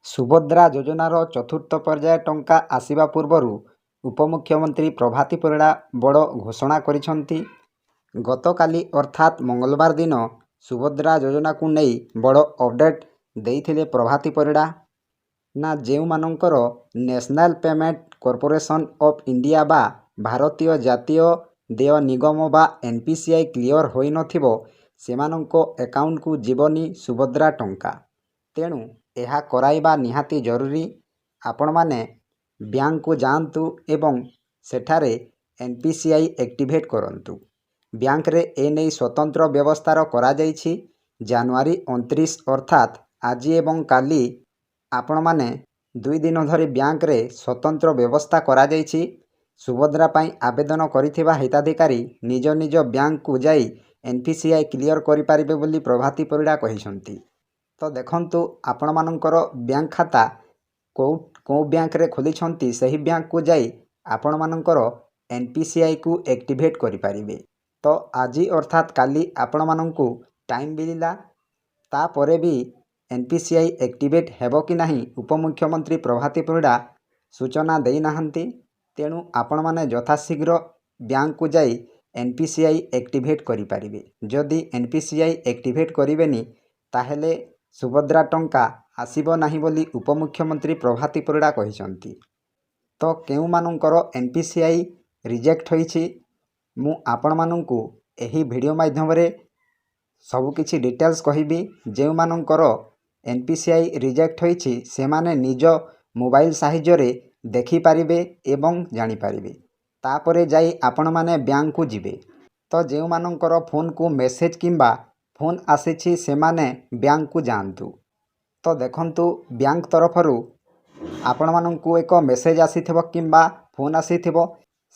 ସୁଭଦ୍ରା ଯୋଜନାର ଚତୁର୍ଥ ପର୍ଯ୍ୟାୟ ଟଙ୍କା ଆସିବା ପୂର୍ବରୁ ଉପମୁଖ୍ୟମନ୍ତ୍ରୀ ପ୍ରଭାତୀ ପରିଡ଼ା ବଡ଼ ଘୋଷଣା କରିଛନ୍ତି। ଗତକାଲି ଅର୍ଥାତ୍ ମଙ୍ଗଳବାର ଦିନ ସୁଭଦ୍ରା ଯୋଜନାକୁ ନେଇ ବଡ଼ ଅପଡେଟ୍ ଦେଇଥିଲେ ପ୍ରଭାତୀ ପରିଡ଼ା। ନା ଯେଉଁମାନଙ୍କର national payment corporation of India ବା ଭାରତୀୟ ଜାତୀୟ ଦେୟ ନିଗମ ବା NPCI କ୍ଲିଅର ହୋଇନଥିବ ସେମାନଙ୍କ ଆକାଉଣ୍ଟକୁ ଯିବନି ସୁଭଦ୍ରା ଟଙ୍କା। ତେଣୁ ଏହା କରାଇବା ନିହାତି ଜରୁରୀ। ଆପଣମାନେ ବ୍ୟାଙ୍କକୁ ଯାଆନ୍ତୁ ଏବଂ ସେଠାରେ NPCI ଆକ୍ଟିଭେଟ୍ କରନ୍ତୁ। ବ୍ୟାଙ୍କରେ ଏନେଇ ସ୍ୱତନ୍ତ୍ର ବ୍ୟବସ୍ଥା କରାଯାଇଛି। ଜାନୁଆରୀ 29 ଅର୍ଥାତ୍ ଆଜି ଏବଂ କାଲି ଆପଣମାନେ 2 ଦିନ ଧରି ବ୍ୟାଙ୍କରେ ସ୍ୱତନ୍ତ୍ର ବ୍ୟବସ୍ଥା କରାଯାଇଛି। ସୁଭଦ୍ରା ପାଇଁ ଆବେଦନ କରିଥିବା ହିତାଧିକାରୀ ନିଜ ନିଜ ବ୍ୟାଙ୍କକୁ ଯାଇ NPCI କ୍ଲିଅର କରିପାରିବେ ବୋଲି ପ୍ରଭାତୀ ପରିଡ଼ା କହିଛନ୍ତି। ତ ଦେଖନ୍ତୁ ଆପଣମାନଙ୍କର ବ୍ୟାଙ୍କ ଖାତା କେଉଁ ବ୍ୟାଙ୍କରେ ଖୋଲିଛନ୍ତି ସେହି ବ୍ୟାଙ୍କକୁ ଯାଇ ଆପଣମାନଙ୍କର NPCIକୁ ଆକ୍ଟିଭେଟ୍ କରିପାରିବେ। ତ ଆଜି ଅର୍ଥାତ୍ କାଲି ଆପଣମାନଙ୍କୁ ଟାଇମ୍ ମିଳିଲା, ତାପରେ ବି NPCI ଆକ୍ଟିଭେଟ୍ ହେବ କି ନାହିଁ ଉପମୁଖ୍ୟମନ୍ତ୍ରୀ ପ୍ରଭାତୀ ପରିଡ଼ା ସୂଚନା ଦେଇନାହାନ୍ତି। ତେଣୁ ଆପଣମାନେ ଯଥାଶୀଘ୍ର ବ୍ୟାଙ୍କକୁ ଯାଇ NPCI ଆକ୍ଟିଭେଟ୍ କରିପାରିବେ। ଯଦି NPCI ଆକ୍ଟିଭେଟ୍ କରିବେନି ତାହେଲେ ସୁଭଦ୍ରା ଟଙ୍କା ଆସିବ ନାହିଁ ବୋଲି ଉପମୁଖ୍ୟମନ୍ତ୍ରୀ ପ୍ରଭାତୀ ପରିଡ଼ା କହିଛନ୍ତି। ତ କେଉଁମାନଙ୍କର NPCI ରିଜେକ୍ଟ ହୋଇଛି ମୁଁ ଆପଣମାନଙ୍କୁ ଏହି ଭିଡ଼ିଓ ମାଧ୍ୟମରେ ସବୁକିଛି ଡିଟେଲ୍ସ କହିବି। ଯେଉଁମାନଙ୍କର NPCI ରିଜେକ୍ଟ ହୋଇଛି ସେମାନେ ନିଜ ମୋବାଇଲ ସାହାଯ୍ୟରେ ଦେଖିପାରିବେ ଏବଂ ଜାଣିପାରିବେ। ତାପରେ ଯାଇ ଆପଣମାନେ ବ୍ୟାଙ୍କକୁ ଯିବେ। ତ ଯେଉଁମାନଙ୍କର ଫୋନକୁ ମେସେଜ କିମ୍ବା ଫୋନ ଆସିଛି ସେମାନେ ବ୍ୟାଙ୍କକୁ ଯାଆନ୍ତୁ। ତ ଦେଖନ୍ତୁ ବ୍ୟାଙ୍କ ତରଫରୁ ଆପଣମାନଙ୍କୁ ଏକ ମେସେଜ ଆସିଥିବ କିମ୍ବା ଫୋନ ଆସିଥିବ,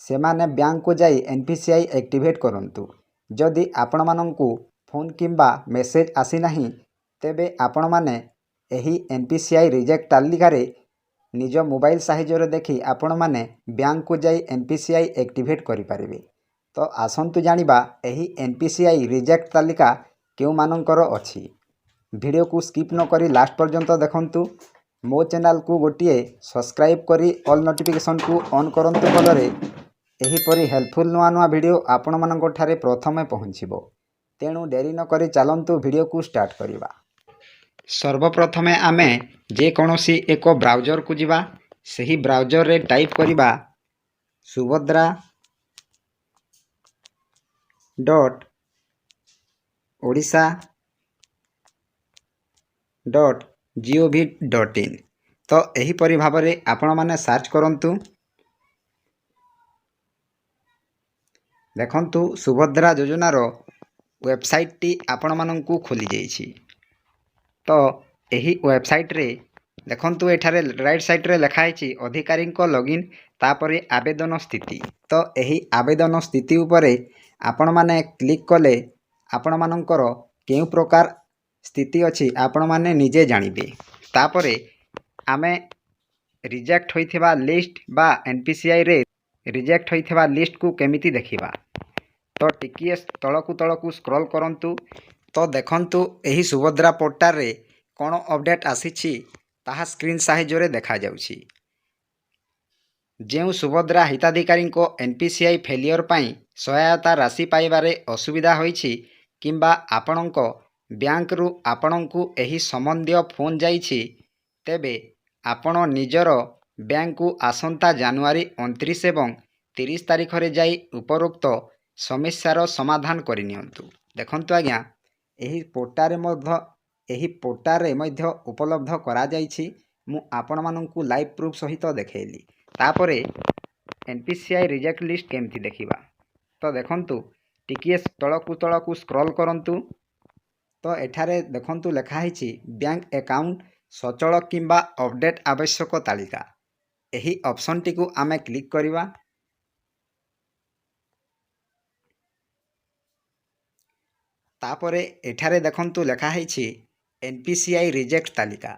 ସେମାନେ ବ୍ୟାଙ୍କକୁ ଯାଇ NPCI ଆକ୍ଟିଭେଟ୍ କରନ୍ତୁ। ଯଦି ଆପଣମାନଙ୍କୁ ଫୋନ କିମ୍ବା ମେସେଜ ଆସିନାହିଁ ତେବେ ଆପଣମାନେ ଏହି NPCI ରିଜେକ୍ଟ ତାଲିକାରେ ନିଜ ମୋବାଇଲ ସାହାଯ୍ୟରେ ଦେଖି ଆପଣମାନେ ବ୍ୟାଙ୍କକୁ ଯାଇ NPCI ଆକ୍ଟିଭେଟ୍ କରିପାରିବେ। ତ ଆସନ୍ତୁ ଜାଣିବା ଏହି NPCI ରିଜେକ୍ଟ ତାଲିକା କେଉଁମାନଙ୍କର ଅଛି। ଭିଡ଼ିଓକୁ ସ୍କିପ୍ ନ କରି ଲାଷ୍ଟ ପର୍ଯ୍ୟନ୍ତ ଦେଖନ୍ତୁ। ମୋ ଚ୍ୟାନେଲକୁ ଗୋଟିଏ ସବସ୍କ୍ରାଇବ୍ କରି ଅଲ୍ ନୋଟିଫିକେସନକୁ ଅନ୍ କରନ୍ତୁ, ଫଳରେ ଏହିପରି ହେଲ୍ପଫୁଲ୍ ନୂଆ ନୂଆ ଭିଡ଼ିଓ ଆପଣମାନଙ୍କ ଠାରେ ପ୍ରଥମେ ପହଞ୍ଚିବ। ତେଣୁ ଡେରି ନ କରି ଚାଲନ୍ତୁ ଭିଡ଼ିଓକୁ ଷ୍ଟାର୍ଟ କରିବା। ସର୍ବପ୍ରଥମେ ଆମେ ଯେକୌଣସି ଏକ ବ୍ରାଉଜରକୁ ଯିବା। ସେହି ବ୍ରାଉଜରରେ ଟାଇପ୍ କରିବା subhadra.odisha.gov.in। ତ ଏହିପରି ଭାବରେ ଆପଣମାନେ ସର୍ଚ୍ଚ କରନ୍ତୁ। ଦେଖନ୍ତୁ ସୁଭଦ୍ରା ଯୋଜନାର ୱେବସାଇଟଟି ଆପଣମାନଙ୍କୁ ଖୋଲିଯାଇଛି। ତ ଏହି ୱେବସାଇଟରେ ଦେଖନ୍ତୁ ଏଠାରେ ରାଇଟ୍ ସାଇଡ଼ରେ ଲେଖା ହେଇଛି ଅଧିକାରୀଙ୍କ ଲଗଇନ୍, ତାପରେ ଆବେଦନ ସ୍ଥିତି। ତ ଏହି ଆବେଦନ ସ୍ଥିତି ଉପରେ ଆପଣମାନେ କ୍ଲିକ୍ କଲେ ଆପଣମାନଙ୍କର କେଉଁ ପ୍ରକାର ସ୍ଥିତି ଅଛି ଆପଣମାନେ ନିଜେ ଜାଣିବେ। ତାପରେ ଆମେ ରିଜେକ୍ଟ ହୋଇଥିବା ଲିଷ୍ଟ ବା NPCIରେ ରିଜେକ୍ଟ ହୋଇଥିବା ଲିଷ୍ଟକୁ କେମିତି ଦେଖିବା। ତ ଟିକିଏ ତଳକୁ ସ୍କ୍ରଲ୍ କରନ୍ତୁ। ତ ଦେଖନ୍ତୁ ଏହି ସୁଭଦ୍ରା ପୋର୍ଟାଲରେ କ'ଣ ଅପଡେଟ୍ ଆସିଛି ତାହା ସ୍କ୍ରିନ୍ ସାହାଯ୍ୟରେ ଦେଖାଯାଉଛି। ଯେଉଁ ସୁଭଦ୍ରା ହିତାଧିକାରୀଙ୍କ NPCI ଫେଲିୟର ପାଇଁ ସହାୟତା ରାଶି ପାଇବାରେ ଅସୁବିଧା ହୋଇଛି କିମ୍ବା ଆପଣଙ୍କ ବ୍ୟାଙ୍କରୁ ଆପଣଙ୍କୁ ଏହି ସମ୍ବନ୍ଧୀୟ ଫୋନ ଯାଇଛି, ତେବେ ଆପଣ ନିଜର ବ୍ୟାଙ୍କକୁ ଆସନ୍ତା ଜାନୁଆରୀ 29 ଏବଂ 30 ତାରିଖରେ ଯାଇ ଉପରୋକ୍ତ ସମସ୍ୟାର ସମାଧାନ କରିନିଅନ୍ତୁ। ଦେଖନ୍ତୁ ଆଜ୍ଞା ଏହି ପୋର୍ଟାଲରେ ମଧ୍ୟ ଉପଲବ୍ଧ କରାଯାଇଛି। ମୁଁ ଆପଣମାନଙ୍କୁ ଲାଇଭ୍ ପ୍ରୁଫ୍ ସହିତ ଦେଖେଇଲି। ତାପରେ NPCI ରିଜେକ୍ଟ ଲିଷ୍ଟ କେମିତି ଦେଖିବା। ତ ଦେଖନ୍ତୁ ଟିକିଏ ତଳକୁ ସ୍କ୍ରଲ୍ କରନ୍ତୁ। ତ ଏଠାରେ ଦେଖନ୍ତୁ ଲେଖା ହେଇଛି ବ୍ୟାଙ୍କ ଆକାଉଣ୍ଟ ସଚଳ କିମ୍ବା ଅପଡେଟ୍ ଆବଶ୍ୟକ ତାଲିକା। ଏହି ଅପସନଟିକୁ ଆମେ କ୍ଲିକ୍ କରିବା। ତାପରେ ଏଠାରେ ଦେଖନ୍ତୁ ଲେଖା ହେଇଛି NPCI ରିଜେକ୍ଟ ତାଲିକା।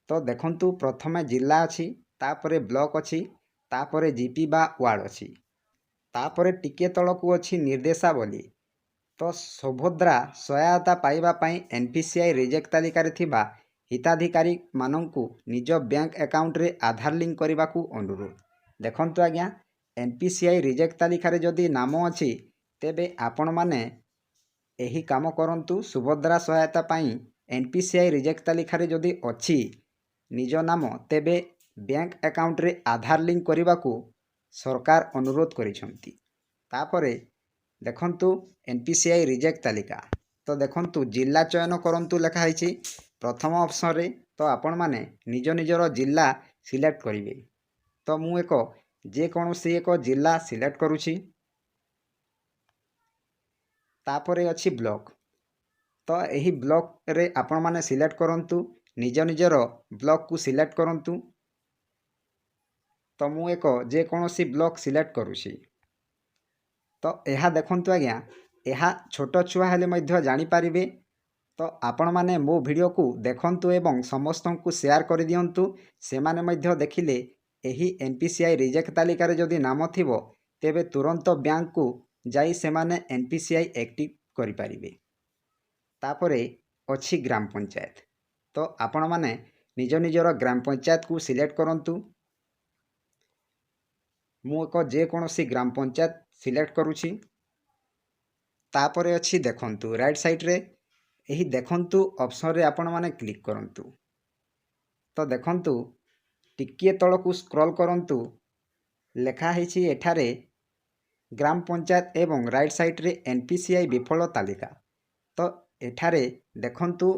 ତ ଦେଖନ୍ତୁ ପ୍ରଥମେ ଜିଲ୍ଲା ଅଛି, ତାପରେ ବ୍ଲକ ଅଛି, ତାପରେ ଜିପି ବା ୱାର୍ଡ ଅଛି, ତାପରେ ଟିକିଏ ତଳକୁ ଅଛି ନିର୍ଦ୍ଦେଶାବଳୀ। ତ ସୁଭଦ୍ରା ସହାୟତା ପାଇବା ପାଇଁ NPCI ରିଜେକ୍ଟ ତାଲିକାରେ ଥିବା हिताधिकारी मानंकु निज बैंक अकाउंट रे आधार लिंक करने अनुरोध। देखंतु आज्ञा एनपीसीआई रिजेक्ट तालिकार जदि नाम अच्छी तेबे आपण माने एही काम करंतु। सुभद्रा सहायता पाई एनपीसीआई रिजेक्ट तालिकार जदि अच्छी निज नाम तेबे बैंक अकाउंट रे आधार लिंक करने सरकार अनुरोध करिसंती। तापरे देखंतु एनपीसीआई रिजेक्ट तालिका तो देखंतु जिला चयन करंतु लेखा है प्रथम ऑप्शन रे। तो आपण माने निज निजर जिला सिलेक्ट करिवे। तो मु एक जे कोनोसी एक जिला सिलेक्ट करूछि। तापरे अछि ब्लॉक। तो यही ब्लॉक रे आपण माने सिलेक्ट करंतु निज निजर ब्लॉक को सिलेक्ट करंतु। तो मु एक जे कोनोसी ब्लॉक सिलेक्ट करूछि। तो यह देखंतु आज्ञा यह छोट छुआ हेले मध्य जानि पारिबे। तो आपण माने मो वीडियो को देखंतु एवं समस्त को शेयर कर दियंतु। से माने मध्य देखिले एही एनपीसीआई रिजेक्ट तालिका रे जदि नाम थिबो तेबे तुरंत बैंक को जाई से माने एनपीसीआई एक्टिव करि पारिबे। तापरे अछि ग्राम पंचायत। तो आपण माने निज निजर ग्राम पंचायत को सिलेक्ट करंतु। मु एक जे कोनोसी ग्राम पंचायत सिलेक्ट करूछि। तापरे अछि देखंतु राइट साइड रे यही देखंतु ऑप्शन रे आपण माने क्लिक करंतु। तो देखंतु टिकिए तळकू स्क्रॉल करंतु लेखा हेछि एठारे ग्राम पंचायत एवं राइट साइड रे एनपीसीआई विफल तालिका। तो एठारे देखंतु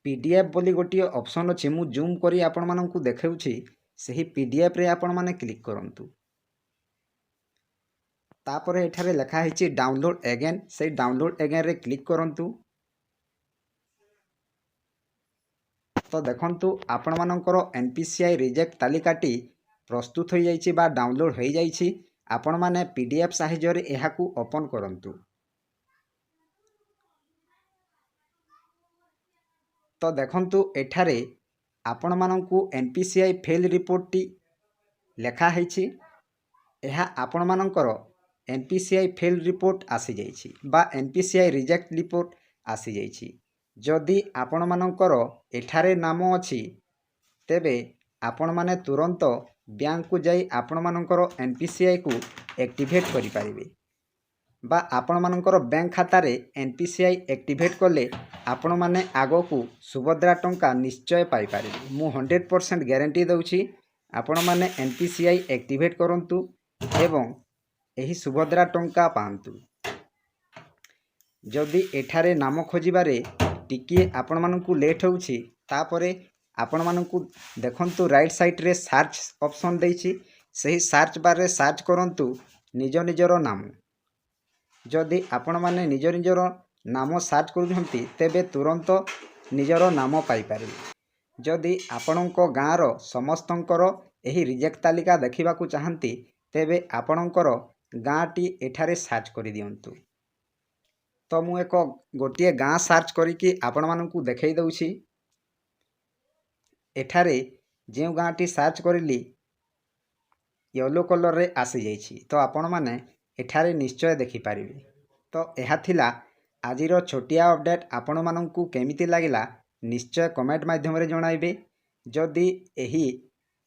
पीडीएफ बोली गोटे ऑप्शन अछि। मु जूम करी आपण माननकु देखाउछि। सही पीडीएफ रे आपण माने क्लिक करंतु। तापरे एठारे लेखा हेछि डाउनलोड अगेन। से डाउनलोड अगेन रे क्लिक करंतु। तो देखंतु आपण मानकर एनपीसीआई रिजेक्ट तालिकाटी प्रस्तुत हो जाइछि बा डाउनलोड हो जाइछि। आपण माने पीडीएफ साइज रे एहाकू ओपन करंतु। तो देखंतु एठारे आपण माननकु एनपीसीआई फेल रिपोर्ट टी लेखा हेछि। एहा आपण मानकर एनपीसीआई फेल रिपोर्ट आसी जाइछि बा एनपीसीआई रिजेक्ट रिपोर्ट आसी जाइछि। जदि आपण मानकर एठारे नाम अछि तेबे आपण माने तुरंत बैंक को जाई आपण मानकर एनपीसीआई को एक्टिवेट करि पारिबे बा आपण मानकर बैंक खाता रे एनपीसीआई एक्टिवेट कले आपण माने आगो को सुभद्रा टंका निश्चय पाई पारिबे। मु 100% गारंटी दउछि। आपण माने एनपीसीआई एक्टिवेट करंतु एवं एही सुभद्रा टंका पांतु। जदि एठारे नाम खोजिबारे टिकिए आपण मानकु लेट होउछि तापरे आपण मानकु देखंतु राइट साइड रे सर्च ऑप्शन देछि। सही सर्च बार रे सर्च करंतु निज निजर नाम। जदि आपण माने निज निजर नाम सर्च करूछंती तेबे तुरंत निजर नाम पाई पारिबे। जदि आपणको गाँर समस्तंकर एही रिजेक्ट तालिका देखिबा को चाहंती तेबे आपणकर गाँटी एठारे सर्च करि दियंतु। तो मु एक गोटे गाँ सर्च करिकी आपण मानकु देखै दउछि। एठारे जे गाँटी सर्च करिली येलो कलर रे आसी जाइछि। तो आपण माने एठारे निश्चय देखि पारिबे। तो एहा थिला आजिरो छोटिया अपडेट। आपण मानकु केमिति लागिला निश्चय कमेंट माध्यम रे जणाइबे। जदि एही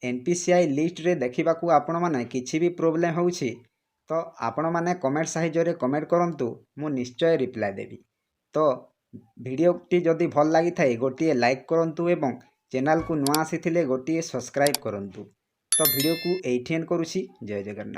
एनपीसीआई लिस्ट रे देखिबाकू आपण माने किछि भी प्रॉब्लम होउछि तो आपण माने कमेंट साइज रे कमेंट करंतु। मु निश्चय रिप्लाई देबी। तो वीडियो टी जदि भल लागि थाए गोटिए लाइक करंतु एवं चैनल को नुआ आसीथिले गोटिए सब्सक्राइब करंतु। तो वीडियो को एठी एंड करूछि। जय जगन्नाथ।